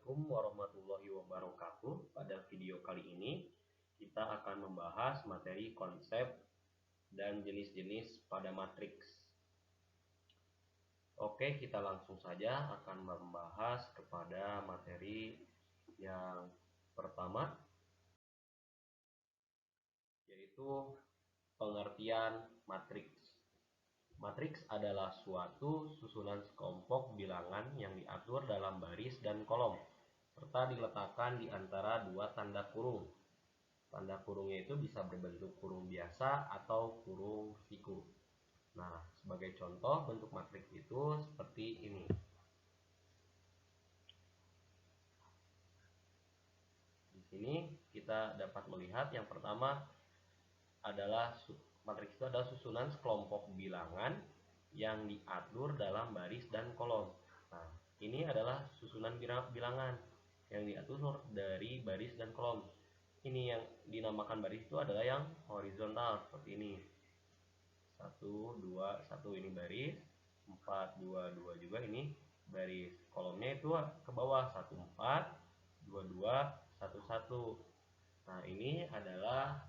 Assalamualaikum warahmatullahi wabarakatuh. Pada video kali ini kita akan membahas materi konsep dan jenis-jenis pada matriks. Oke, kita langsung saja akan membahas kepada materi yang pertama, yaitu pengertian matriks. Matriks adalah suatu susunan sekelompok bilangan yang diatur dalam baris dan kolom, serta diletakkan di antara dua tanda kurung. Tanda kurungnya itu bisa berbentuk kurung biasa atau kurung siku. Nah, sebagai contoh bentuk matriks itu seperti ini. Di sini kita dapat melihat yang pertama adalah matriks itu adalah susunan sekelompok bilangan yang diatur dalam baris dan kolom. Nah, ini adalah susunan bilangan yang diatur dari baris dan kolom. Ini yang dinamakan baris itu adalah yang horizontal seperti ini. 1, 2, 1 ini baris, 4, 2, 2 juga ini baris. Kolomnya itu ke bawah 1, 4, 2, 2, 1, 1. Nah, ini adalah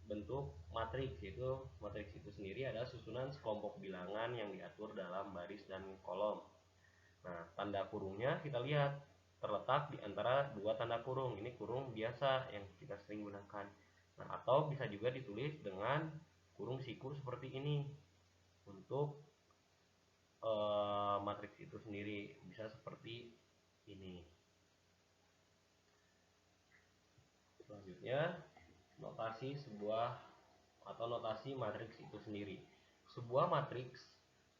bentuk matriks, yaitu matriks itu sendiri adalah susunan sekelompok bilangan yang diatur dalam baris dan kolom. Nah, tanda kurungnya kita lihat terletak di antara dua tanda kurung. Ini kurung biasa yang kita sering gunakan. Nah, atau bisa juga ditulis dengan kurung siku seperti ini. Untuk matriks itu sendiri bisa seperti ini. Selanjutnya, notasi sebuah atau notasi matriks itu sendiri. Sebuah matriks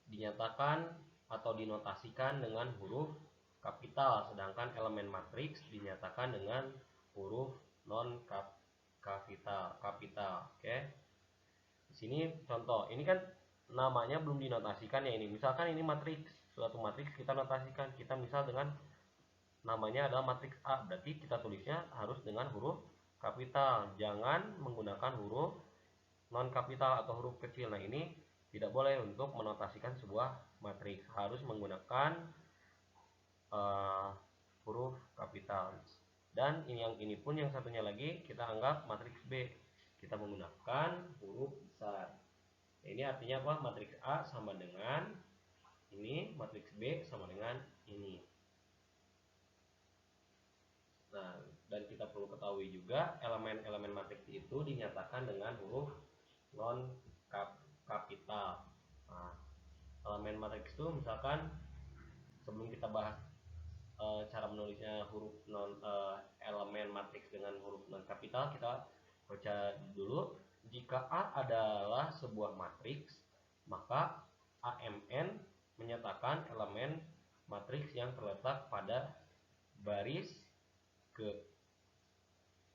dinyatakan atau dinotasikan dengan huruf kapital, sedangkan elemen matriks dinyatakan dengan huruf non kapital. Oke. Di sini contoh, ini kan namanya belum dinotasikan ya ini. Misalkan ini matriks, suatu matriks kita notasikan, kita misal dengan namanya adalah matriks A, berarti kita tulisnya harus dengan huruf kapital, jangan menggunakan huruf non kapital atau huruf kecil. Nah, ini tidak boleh untuk menotasikan sebuah matriks, harus menggunakan huruf kapital. Dan ini pun yang satunya lagi kita anggap matriks B, kita menggunakan huruf besar. Ini artinya apa? Matriks A sama dengan ini, matriks B sama dengan ini. Nah, dan kita perlu ketahui juga elemen-elemen matriks itu dinyatakan dengan huruf non kapital. Nah, elemen matriks itu misalkan sebelum kita bahas cara menulisnya huruf elemen matriks dengan huruf non kapital, kita baca dulu. Jika A adalah sebuah matriks, maka AMN menyatakan elemen matriks yang terletak pada baris ke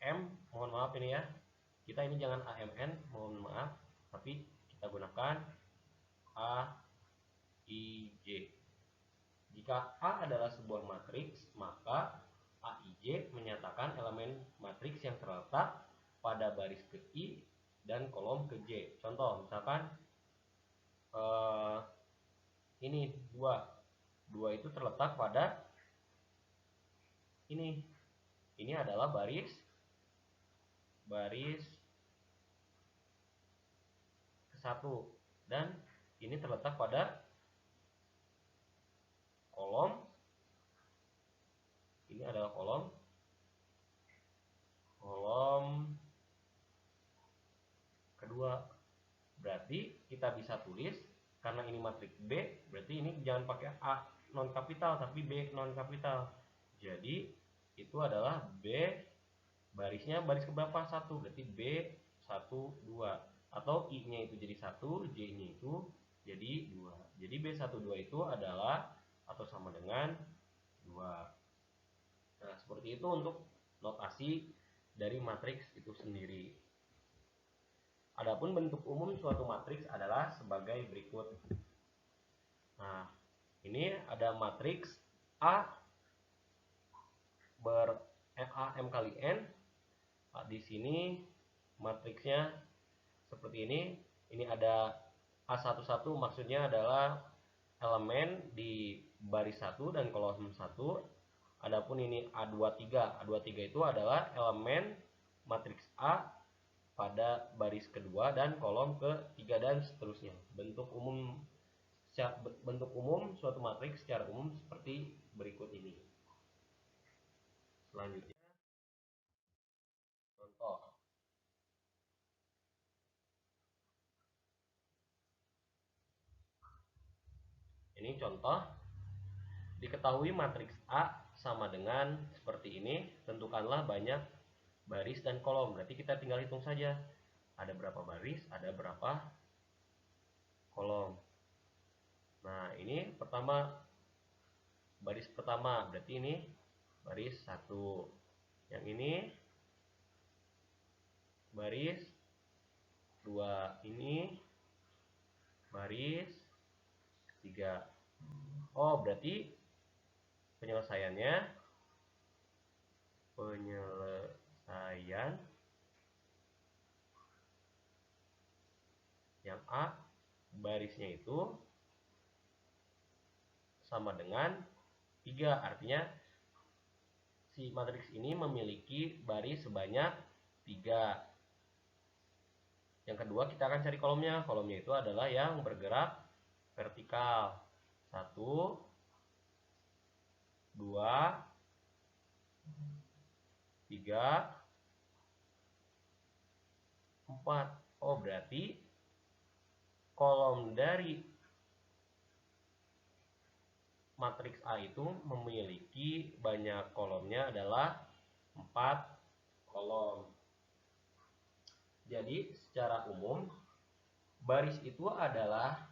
M. Mohon maaf ini ya, kita ini jangan AMN, mohon maaf, tapi kita gunakan A, I, J. Jika A adalah sebuah matriks, maka A, I, J menyatakan elemen matriks yang terletak pada baris ke I dan kolom ke J. Contoh, misalkan ini 2 itu terletak pada ini. Ini adalah baris ke-1 dan ini terletak pada kolom. Ini adalah kolom kedua. Berarti kita bisa tulis, karena ini matriks B, berarti ini jangan pakai A non kapital tapi B non kapital. Jadi itu adalah B, barisnya baris keberapa? 1, berarti B 1 2, atau I nya itu jadi 1, J nya itu jadi 2. Jadi B 1 2 itu adalah atau sama dengan 2. Nah, seperti itu untuk notasi dari matriks itu sendiri. Adapun bentuk umum suatu matriks adalah sebagai berikut. Nah, ini ada matriks A M kali N. Di sini matriksnya seperti ini. Ini ada A11, maksudnya adalah elemen di baris 1 dan kolom 1. Adapun ini A23. A23 itu adalah elemen matriks A pada baris kedua dan kolom ketiga dan seterusnya. Bentuk umum suatu matriks secara umum seperti berikut ini. Selanjutnya contoh. Ini contoh. Diketahui matriks A sama dengan seperti ini, tentukanlah banyak baris dan kolom. Berarti kita tinggal hitung saja. Ada berapa baris, ada berapa kolom. Nah, ini baris pertama, berarti ini baris 1. Yang ini baris 2, ini baris 3. Oh, berarti penyelesaian yang A barisnya itu sama dengan 3. Artinya si matriks ini memiliki baris sebanyak 3. Yang kedua, kita akan cari kolomnya. Kolomnya itu adalah yang bergerak vertikal. 1, 2, 3, 4. Oh, berarti kolom dari matriks A itu memiliki banyak kolomnya adalah 4 kolom. Jadi secara umum baris itu adalah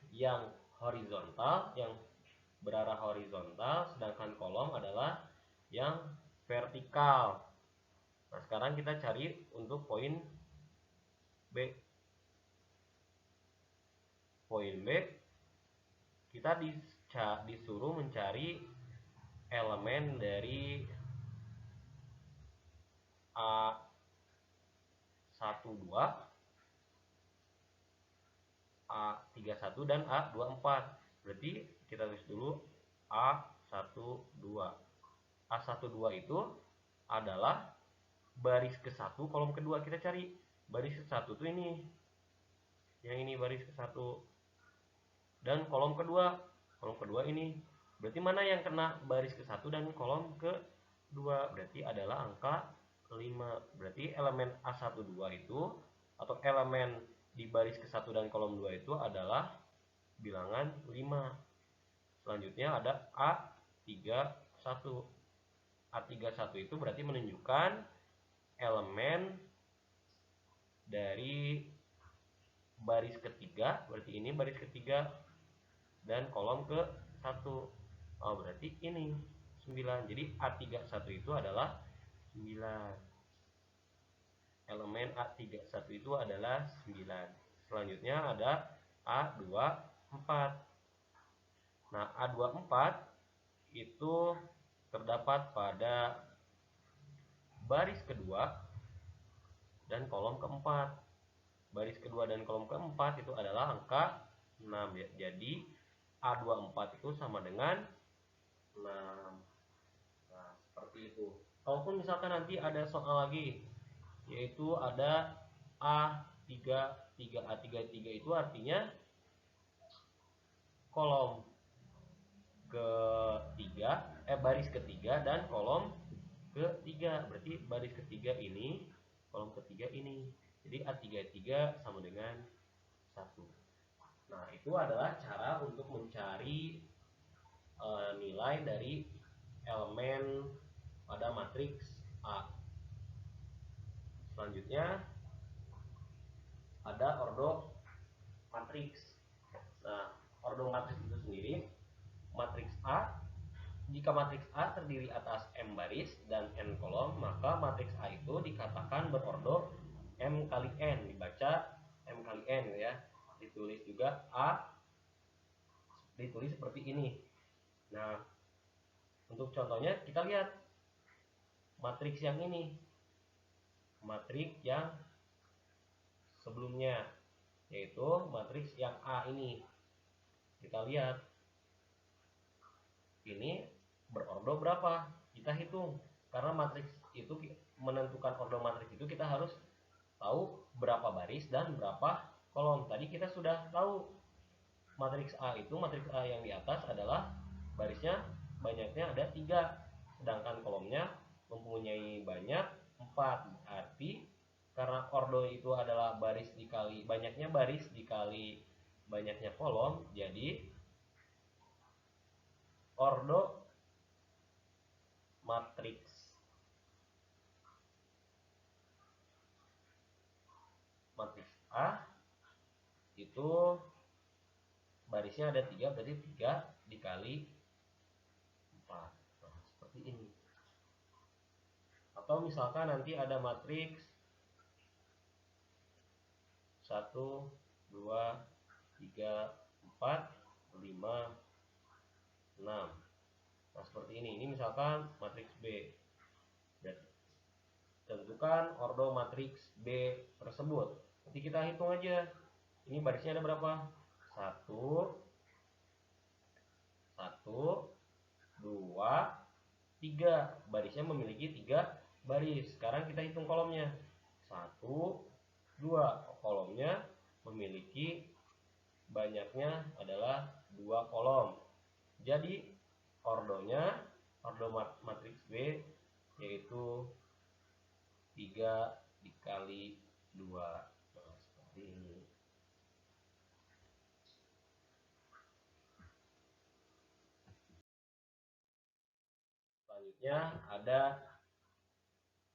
yang horizontal, yang berarah horizontal, sedangkan kolom adalah yang vertikal. Nah, sekarang kita cari untuk poin B. Poin B, kita disuruh mencari elemen dari A12, A31 dan A24. Berarti kita tulis dulu A12. A12 itu adalah baris ke-1 kolom kedua. Kita cari baris ke-1 itu ini. Yang ini baris ke-1. Dan kolom kedua ini. Berarti mana yang kena baris ke-1 dan kolom ke-2? Berarti adalah angka 5. Berarti elemen A12 itu atau elemen di baris ke-1 dan kolom 2 itu adalah bilangan 5. Selanjutnya ada A31. A31 itu berarti menunjukkan elemen dari baris ketiga, berarti ini baris ketiga dan kolom ke-1. Oh, berarti ini 9. Jadi A31 itu adalah 9. Elemen A31 itu adalah 9. Selanjutnya ada A24. Nah, A24 itu terdapat pada baris kedua dan kolom keempat. Baris kedua dan kolom keempat itu adalah angka 6. Jadi A24 itu sama dengan 6. Nah, seperti itu. Kalaupun misalkan nanti ada soal lagi, yaitu ada A33. A33 itu artinya kolom ketiga, baris ketiga dan kolom ketiga. Berarti baris ketiga ini, kolom ketiga ini. Jadi A33 sama dengan 1. Nah, itu adalah cara untuk mencari nilai dari elemen pada matriks A. Selanjutnya ada ordo matriks. Nah, ordo matriks itu sendiri, matriks A, jika matriks A terdiri atas M baris dan N kolom, maka matriks A itu dikatakan berordo M kali N, dibaca M kali N ya. Ditulis juga A, ditulis seperti ini. Nah, untuk contohnya kita lihat matriks yang ini, matriks yang sebelumnya, yaitu matriks yang A ini. Kita lihat ini berordo berapa, kita hitung. Karena matriks itu, menentukan ordo matriks itu kita harus tahu berapa baris dan berapa kolom. Tadi kita sudah tahu matriks A itu, matriks A yang di atas adalah barisnya banyaknya ada 3, sedangkan kolomnya mempunyai banyak 4. Arti karena ordo itu adalah baris dikali banyaknya baris dikali banyaknya kolom, jadi ordo matriks A itu barisnya ada 3, berarti 3 dikali 4. Nah, seperti ini. Atau misalkan nanti ada matriks 1, 2, 3, 4, 5, 6. Nah, seperti ini. Ini misalkan matriks B. Dan tentukan ordo matriks B tersebut. Nanti kita hitung aja. Ini barisnya ada berapa? 1, 2, 3. Barisnya memiliki 3 baris. Sekarang kita hitung kolomnya. 1, 2. Kolomnya memiliki banyaknya adalah 2 kolom. Jadi ordonya, ordo matriks B yaitu 3 dikali 2. Nah, seperti ini. Selanjutnya ada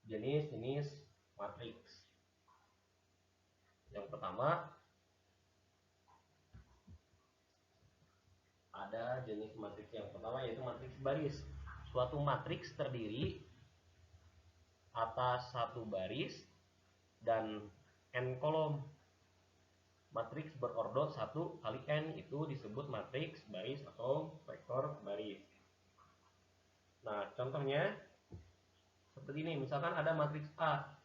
jenis-jenis matriks. Yang pertama ada jenis matriks yang pertama yaitu matriks baris. Suatu matriks terdiri atas satu baris dan n kolom. Matriks berordo 1 kali n itu disebut matriks baris atau vektor baris. Nah, contohnya seperti ini. Misalkan ada matriks A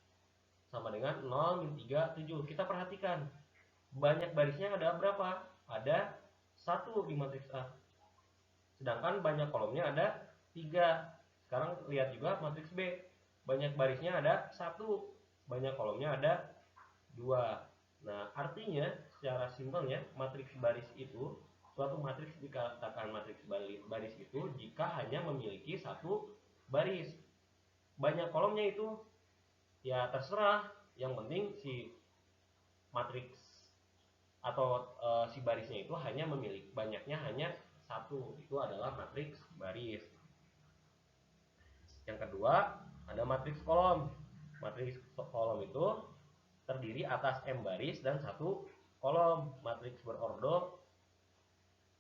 sama dengan 0, min 3, 7. Kita perhatikan banyak barisnya ada berapa? Ada 1 di matriks A. Sedangkan banyak kolomnya ada 3. Sekarang lihat juga matriks B. Banyak barisnya ada 1, banyak kolomnya ada 2. Nah, artinya secara simpelnya matriks baris itu, suatu matriks dikatakan matriks baris itu jika hanya memiliki 1 baris. Banyak kolomnya itu ya terserah, yang penting si matriks atau si barisnya itu hanya memiliki banyaknya hanya 1. Itu adalah matriks baris. Yang kedua ada matriks kolom. Matriks kolom itu terdiri atas M baris dan 1 kolom. Matriks berordo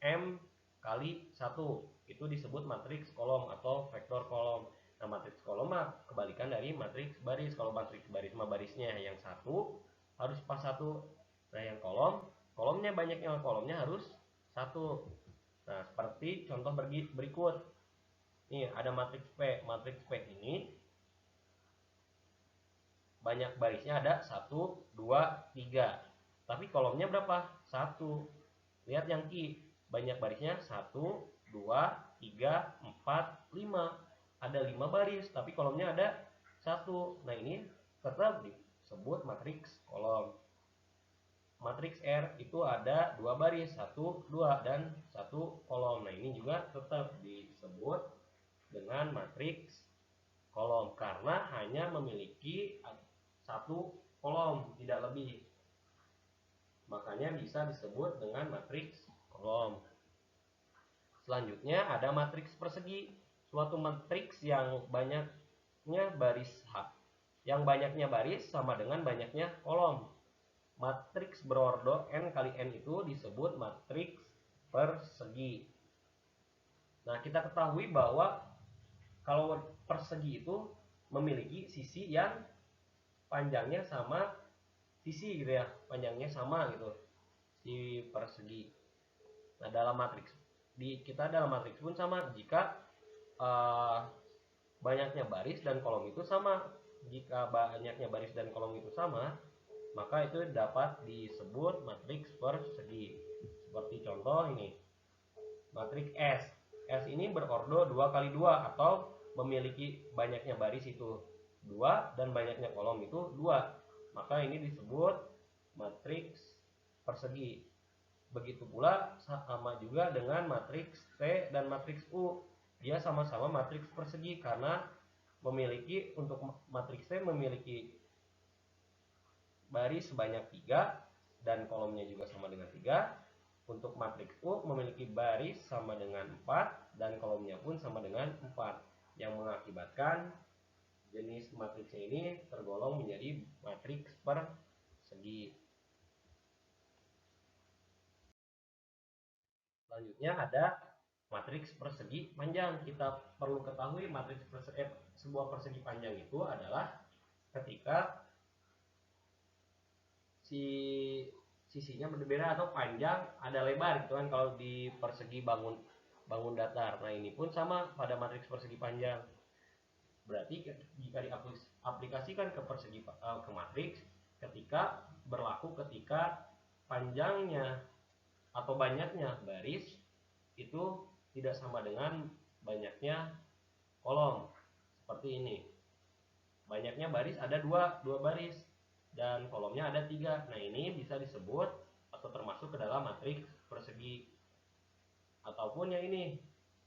M kali 1 itu disebut matriks kolom atau vektor kolom. Nah, matriks kolom mah kebalikan dari matriks baris. Kalau matriks baris mah barisnya yang 1 harus pas 1. Nah, yang kolomnya banyaknya kolomnya harus 1. Nah, seperti contoh berikut. Nih, ada matriks P. Matriks P ini banyak barisnya ada 1, 2, 3. Tapi kolomnya berapa? 1. Lihat yang Q. Banyak barisnya 1, 2, 3, 4, 5. Ada 5 baris, tapi kolomnya ada 1. Nah, ini tetap disebut matriks kolom. Matriks R itu ada 2 baris, 1, 2, dan 1 kolom. Nah, ini juga tetap disebut dengan matriks kolom karena hanya memiliki 1 kolom, tidak lebih. Makanya bisa disebut dengan matriks kolom. Selanjutnya ada matriks persegi. Suatu matriks yang banyaknya baris sama dengan banyaknya kolom. Matriks berordo n kali n itu disebut matriks persegi. Nah, kita ketahui bahwa kalau persegi itu memiliki sisi yang panjangnya sama sisi gitu ya, panjangnya sama gitu si persegi. Nah, dalam matriks dalam matriks pun sama. Jika banyaknya baris dan kolom itu sama, jika banyaknya baris dan kolom itu sama, maka itu dapat disebut matriks persegi. Seperti contoh ini, matriks S. S ini berordo 2 kali 2 atau memiliki banyaknya baris itu 2 dan banyaknya kolom itu 2. Maka ini disebut matriks persegi. Begitu pula sama juga dengan matriks T dan matriks U. Dia sama-sama matriks persegi karena memiliki, untuk matriks T memiliki baris sebanyak 3 dan kolomnya juga sama dengan 3. Untuk matriks U memiliki baris sama dengan 4 dan kolomnya pun sama dengan 4, yang mengakibatkan jenis matriksnya ini tergolong menjadi matriks persegi. Selanjutnya ada matriks persegi panjang. Kita perlu ketahui matriks sebuah persegi panjang itu adalah ketika sisinya berbeda atau panjang ada lebar gitu kan, kalau di persegi bangun datar. Nah ini pun sama pada matriks persegi panjang. Berarti jika diaplikasikan ke persegi ke matriks, ketika panjangnya atau banyaknya baris itu tidak sama dengan banyaknya kolom. Seperti ini, banyaknya baris ada dua baris dan kolomnya ada 3. Nah ini bisa disebut atau termasuk ke dalam matriks persegi. Ataupun yang ini,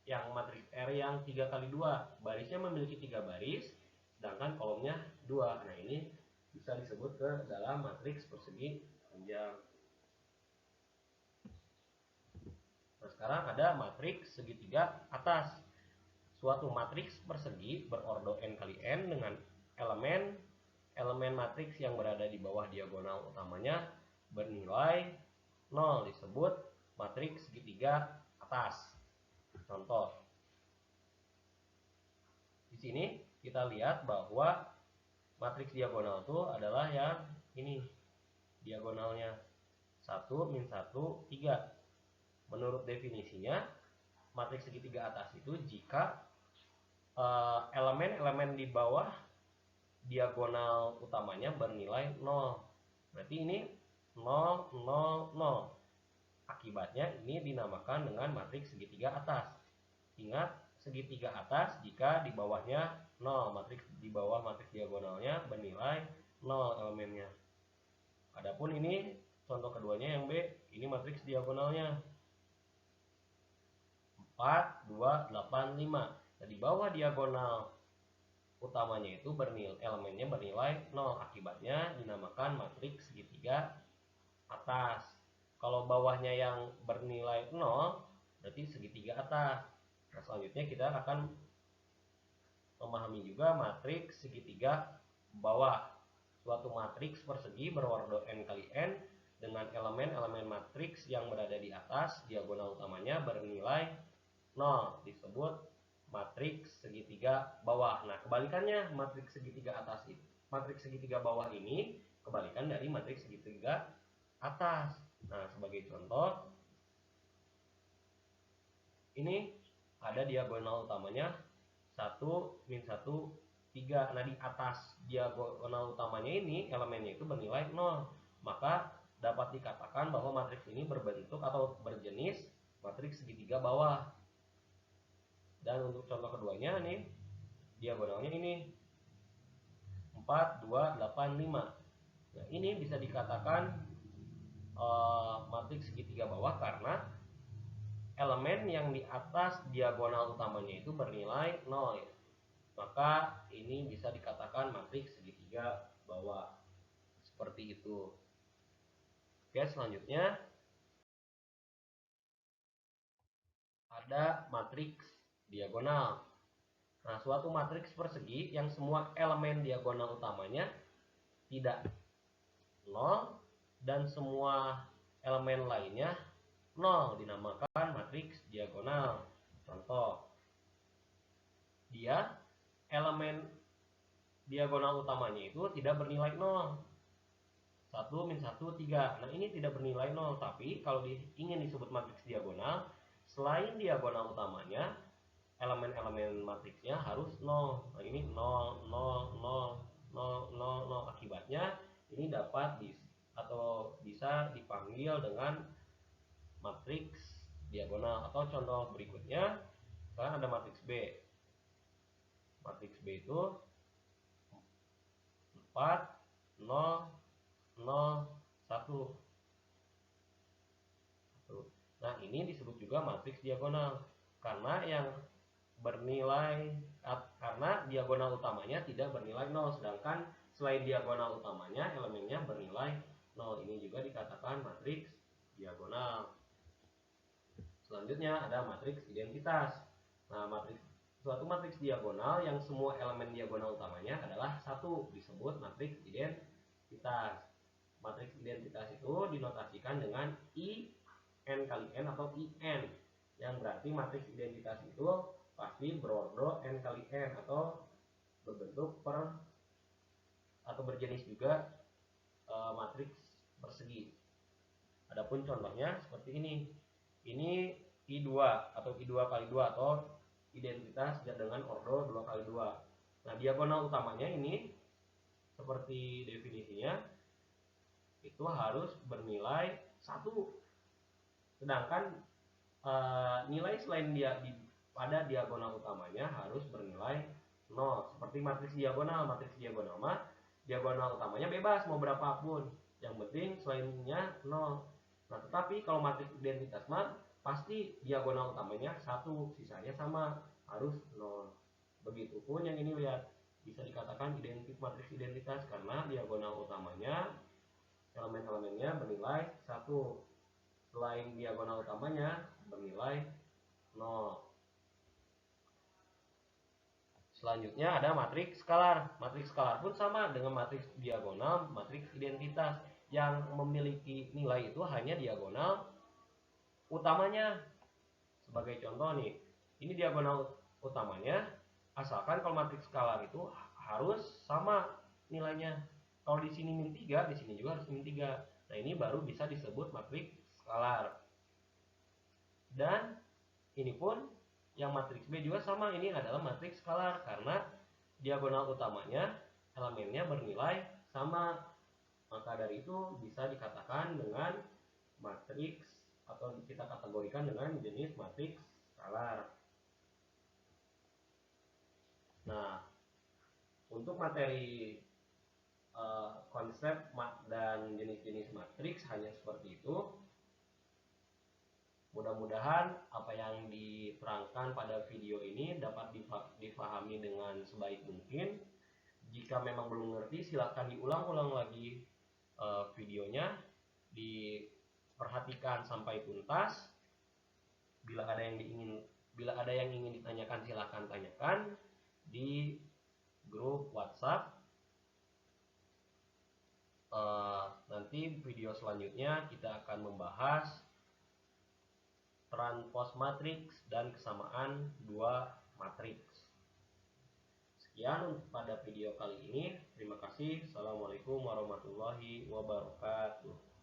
yang matriks R yang 3 kali 2, barisnya memiliki 3 baris sedangkan kolomnya 2. Nah ini bisa disebut ke dalam matriks persegi panjang. Nah sekarang ada matriks segitiga atas. Suatu matriks persegi berordo n kali n dengan elemen matriks yang berada di bawah diagonal utamanya bernilai 0 disebut matriks segitiga atas. Contoh, di sini kita lihat bahwa matriks diagonal itu adalah yang ini, diagonalnya 1, min 1, 3. Menurut definisinya, matriks segitiga atas itu jika elemen-elemen di bawah diagonal utamanya bernilai 0. Berarti ini 0, 0, 0. Akibatnya ini dinamakan dengan matriks segitiga atas. Ingat, segitiga atas jika di bawahnya 0, matriks di bawah matriks diagonalnya bernilai 0 elemennya. Adapun ini contoh keduanya yang B, ini matriks diagonalnya 4, 2, 8, 5. Nah, di bawah diagonal utamanya itu elemennya bernilai 0. Akibatnya dinamakan matriks segitiga atas. Kalau bawahnya yang bernilai 0, berarti segitiga atas. Nah, selanjutnya kita akan memahami juga matriks segitiga bawah. Suatu matriks persegi berordo n kali n dengan elemen-elemen matriks yang berada di atas diagonal utamanya bernilai 0 disebut matriks segitiga bawah. Nah, kebalikannya matriks segitiga atas itu, matriks segitiga bawah ini kebalikan dari matriks segitiga atas. Nah, sebagai contoh, ini ada diagonal utamanya 1, min 1, 3. Nah, di atas diagonal utamanya ini elemennya itu bernilai 0. Maka dapat dikatakan bahwa matriks ini berbentuk atau berjenis matriks segitiga bawah. Dan untuk contoh keduanya nih, diagonalnya ini 4, 2, 8, 5. Nah, ini bisa dikatakan matriks segitiga bawah karena elemen yang di atas diagonal utamanya itu bernilai 0 ya. Maka ini bisa dikatakan matriks segitiga bawah. Seperti itu. Oke, selanjutnya ada matriks diagonal. Nah, suatu matriks persegi yang semua elemen diagonal utamanya tidak 0 dan semua elemen lainnya 0 dinamakan matriks diagonal. Contoh, dia elemen diagonal utamanya itu tidak bernilai 0. 1, min 1, 3. Nah, ini tidak bernilai 0, tapi kalau ingin disebut matriks diagonal, selain diagonal utamanya, elemen-elemen matriksnya harus 0. Nah, ini 0, 0, 0, 0, 0, 0. Akibatnya ini dapat atau bisa dipanggil dengan matriks diagonal. Atau contoh berikutnya, Sekarang ada matriks B. Matriks B itu 4, 0, 0, 1. Nah, ini disebut juga matriks diagonal karena diagonal utamanya tidak bernilai 0, sedangkan selain diagonal utamanya elemennya bernilai 0. Ini juga dikatakan matriks diagonal. Selanjutnya ada matriks identitas. Nah, suatu matriks diagonal yang semua elemen diagonal utamanya adalah 1 disebut matriks identitas. Matriks identitas itu dinotasikan dengan I n kali n atau IN, yang berarti matriks identitas itu pasti berordo n kali n atau berbentuk atau berjenis juga matriks persegi. Adapun contohnya seperti ini. Ini I2 atau I2 kali 2 atau identitas dengan ordo 2 kali 2. Nah, diagonal utamanya ini seperti definisinya itu harus bernilai 1. Sedangkan nilai selain pada diagonal utamanya harus bernilai 0. Seperti matriks diagonal. Matriks diagonal mah diagonal utamanya bebas mau berapapun. Yang penting selainnya 0. Nah, tetapi kalau matriks identitas mah pasti diagonal utamanya 1, sisanya sama, harus 0. Begitupun yang ini, lihat, bisa dikatakan matriks identitas karena diagonal utamanya elemen-elemennya bernilai 1. Selain diagonal utamanya bernilai 0. Selanjutnya ada matriks skalar. Matriks skalar pun sama dengan matriks diagonal, matriks identitas. Yang memiliki nilai itu hanya diagonal utamanya. Sebagai contoh nih, ini diagonal utamanya, asalkan kalau matriks skalar itu harus sama nilainya. Kalau di sini min 3, di sini juga harus min 3. Nah, ini baru bisa disebut matriks skalar. Dan ini pun yang matriks B juga sama, ini adalah matriks skalar karena diagonal utamanya elemennya bernilai sama. Maka dari itu bisa dikatakan dengan matriks atau kita kategorikan dengan jenis matriks skalar. Nah, untuk materi konsep dan jenis-jenis matriks hanya seperti itu. Mudah-mudahan apa yang diterangkan pada video ini dapat dipahami dengan sebaik mungkin. Jika memang belum mengerti, silakan diulang-ulang lagi videonya, diperhatikan sampai tuntas. Bila ada yang ingin ditanyakan, silakan tanyakan di grup WhatsApp. Nanti video selanjutnya kita akan membahas transpos matriks dan kesamaan dua matriks. Sekian pada video kali ini. Terima kasih. Assalamualaikum warahmatullahi wabarakatuh.